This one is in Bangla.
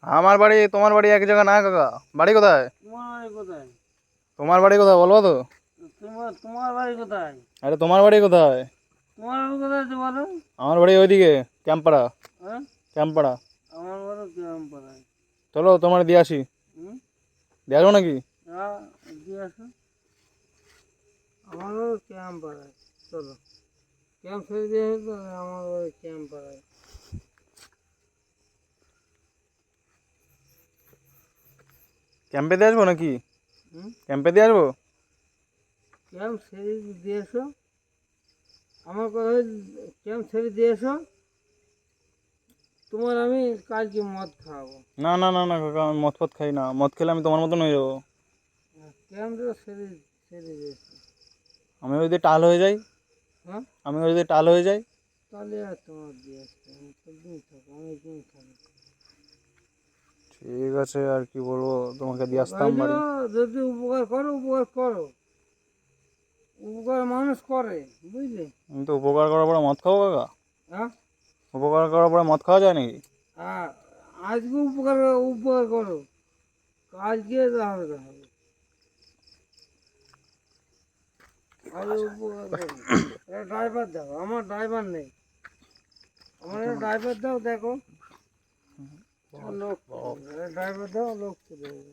আমার বাড়ি তোমার বাড়ি এক জায়গা না কাকা। বাড়ি কোথায়? তোমার বাড়ি কোথায়? তোমার বাড়ি কোথায় বলবো তো? তোমার বাড়ি কোথায়? আরে তোমার বাড়ি কোথায়? তোমার বাড়ি কোথায় আছে বলো? আমার বাড়ি ওইদিকে, ক্যাম্পপাড়া। হ্যাঁ, ক্যাম্পপাড়া। আমার বাড়ি গ্রাম পাড়ায়। চলো তোমার দিয়ে আসি। হুম, দিয়ে আসবো নাকি? হ্যাঁ, দিয়ে আসো। আমার বাড়ি ক্যাম্প পাড়ায়। চলো, ক্যাম্প ছেড়ে দিয়ে আসো, আমার বাড়ি ক্যাম্প পাড়ায়। ক্যাম্পে দিয়ে আসবো নাকি? হুম, ক্যাম্পে দিয়ে আসবো? ক্যাম্প ছেড়ে দিয়ে এসো। আমার কথা ক্যাম্প ছেড়ে দিয়ে এসো। তোমার আমি কালকে মদ খাওয়াবো। না না না না কাকা, আমি মদ ফদ খাই না। মদ খেলে আমি তোমার মতন হয়ে যাবো। ক্যাম্পটা ছেড়ে ছেড়ে দিয়ে এসো। আমি যদি টাল হয়ে যাই? হ্যাঁ, আমি যদি টাল হয়ে যাই? তাহলে আর তোমার দিয়ে আসতে আমি সবদিন থাকো, আমি একদিন থাকি। ঠিক আছে, আর কি বলবো, তোমাকে দিয়ে আসতাম বাড়ি। যদি উপকার করো, উপকার করো। উপকার মানুষ করে, বুঝলে? আমি তো উপকার করার পরে মদ খাবো কাকা? হ্যাঁ, উপকার করার পরে মদ খাওয়া যায় নাকি? আর আজকে উপকার উপকার করো, কালকে তাহলে হবে। আজ উপকার করো। একটা ড্রাইভার দাও, আমার ড্রাইভার নেই। আমার একটা ড্রাইভার দাও, দেখো লোক, ড্রাইভার দাও, লোক চলে যাবে।